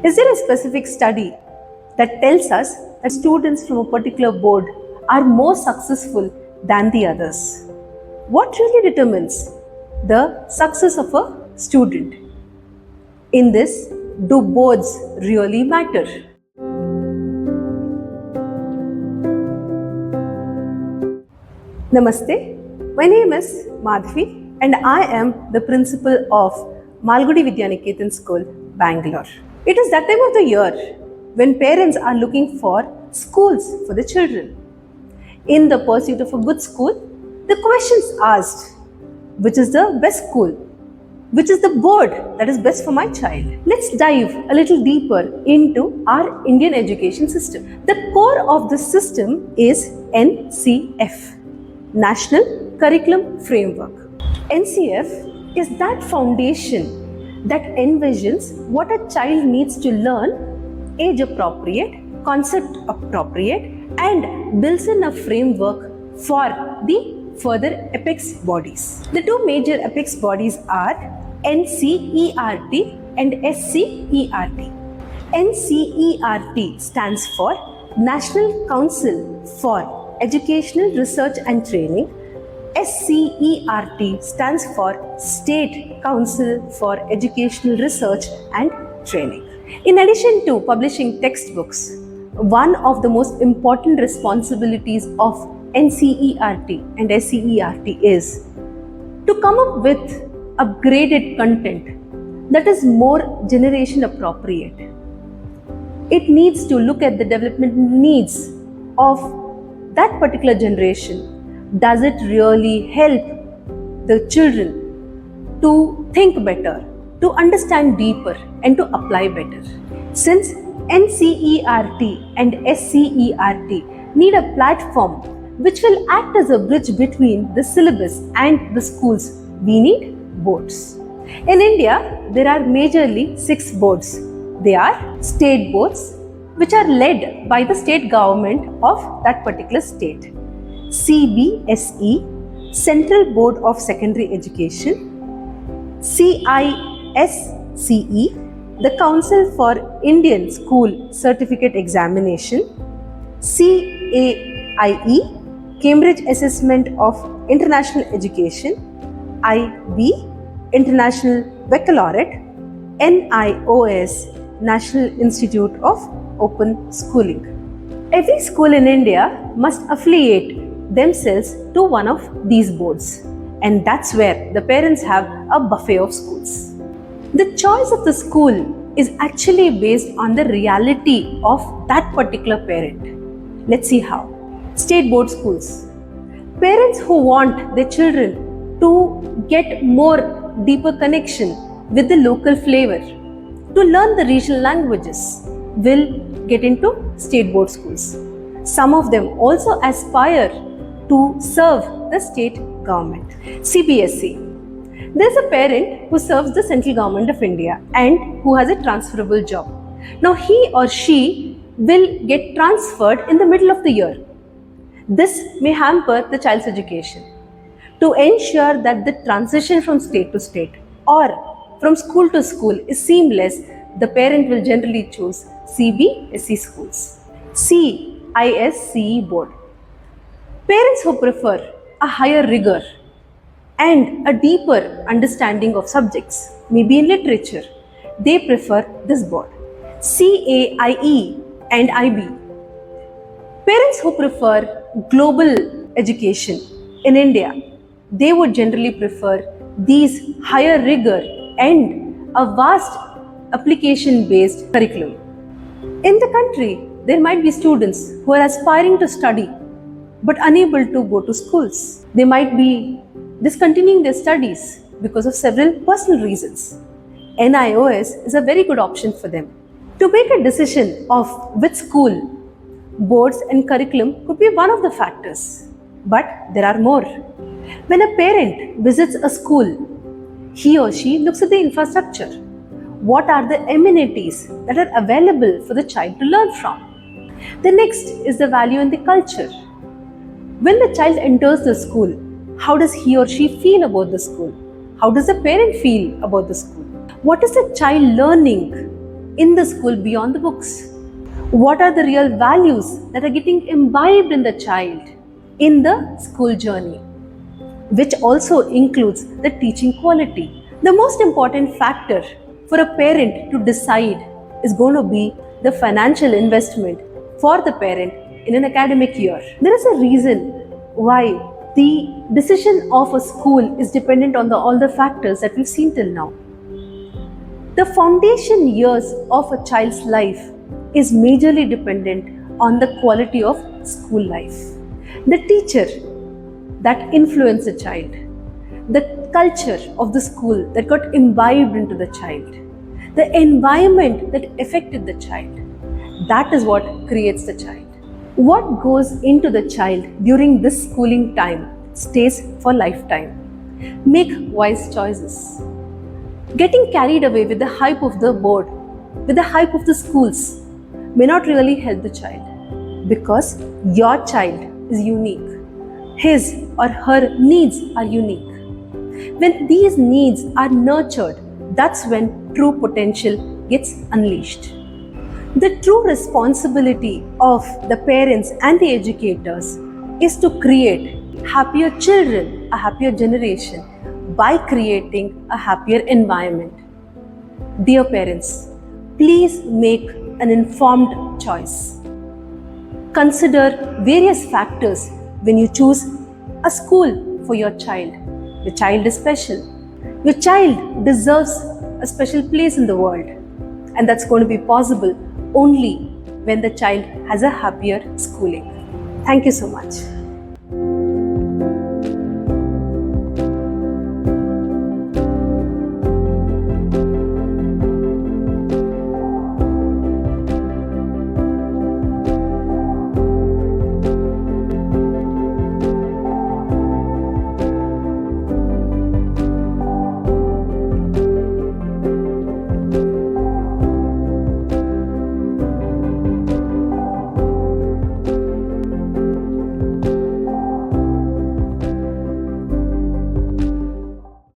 Is there a specific study that tells us that students from a particular board are more successful than the others? What really determines the success of a student? In this, do boards really matter? Namaste, my name is Madhvi and I am the principal of Malgudi Vidyaniketan School, Bangalore. It is that time of the year when parents are looking for schools for the children. In the pursuit of a good school, the questions asked, which is the best school? Which is the board that is best for my child? Let's dive a little deeper into our Indian education system. The core of the system is NCF, National Curriculum Framework. NCF is that foundation that envisions what a child needs to learn, age appropriate, concept appropriate, and builds in a framework for the further apex bodies. The two major apex bodies are NCERT and SCERT. NCERT stands for National Council for Educational Research and Training. SCERT stands for State Council for Educational Research and Training. In addition to publishing textbooks, one of the most important responsibilities of NCERT and SCERT is to come up with upgraded content that is more generation appropriate. It needs to look at the development needs of that particular generation. Does it really help the children to think better, to understand deeper, and to apply better? Since NCERT and SCERT need a platform which will act as a bridge between the syllabus and the schools, we need boards. In India, there are majorly 6 boards. They are state boards, which are led by the state government of that particular state. CBSE, Central Board of Secondary Education. CISCE, the Council for Indian School Certificate Examination. CAIE, Cambridge Assessment of International Education. IB, International Baccalaureate. NIOS, National Institute of Open Schooling. Every school in India must affiliate themselves to one of these boards, and that's where the parents have a buffet of schools. The choice of the school is actually based on the reality of that particular parent. Let's see how. State board schools. Parents who want their children to get more deeper connection with the local flavor, to learn the regional languages, will get into state board schools. Some of them also aspire to serve the state government. CBSE. There is a parent who serves the central government of India and who has a transferable job. Now he or she will get transferred in the middle of the year. This may hamper the child's education. To ensure that the transition from state to state or from school to school is seamless, the parent will generally choose CBSE schools. ICSE board. Parents who prefer a higher rigor and a deeper understanding of subjects, maybe in literature, they prefer this board. CAIE and IB. Parents who prefer global education in India, they would generally prefer these higher rigor and a vast application-based curriculum. In the country, there might be students who are aspiring to study but unable to go to schools. They might be discontinuing their studies because of several personal reasons. NIOS is a very good option for them. To make a decision of which school, boards and curriculum could be one of the factors, but there are more. When a parent visits a school, he or she looks at the infrastructure. What are the amenities that are available for the child to learn from? The next is the value in the culture. When the child enters the school, how does he or she feel about the school? How does the parent feel about the school? What is the child learning in the school beyond the books? What are the real values that are getting imbibed in the child in the school journey, which also includes the teaching quality? The most important factor for a parent to decide is going to be the financial investment for the parent in an academic year. There is a reason why the decision of a school is dependent on all the factors that we've seen till now. The foundation years of a child's life is majorly dependent on the quality of school life. The teacher that influenced the child, the culture of the school that got imbibed into the child, the environment that affected the child, that is what creates the child. What goes into the child during this schooling time stays for lifetime. Make wise choices. Getting carried away with the hype of the board, with the hype of the schools, may not really help the child, because your child is unique. His or her needs are unique. When these needs are nurtured, that's when true potential gets unleashed. The true responsibility of the parents and the educators is to create happier children, a happier generation, by creating a happier environment. Dear parents, please make an informed choice. Consider various factors when you choose a school for your child. Your child is special. Your child deserves a special place in the world, and that's going to be possible only when the child has a happier schooling. Thank you so much.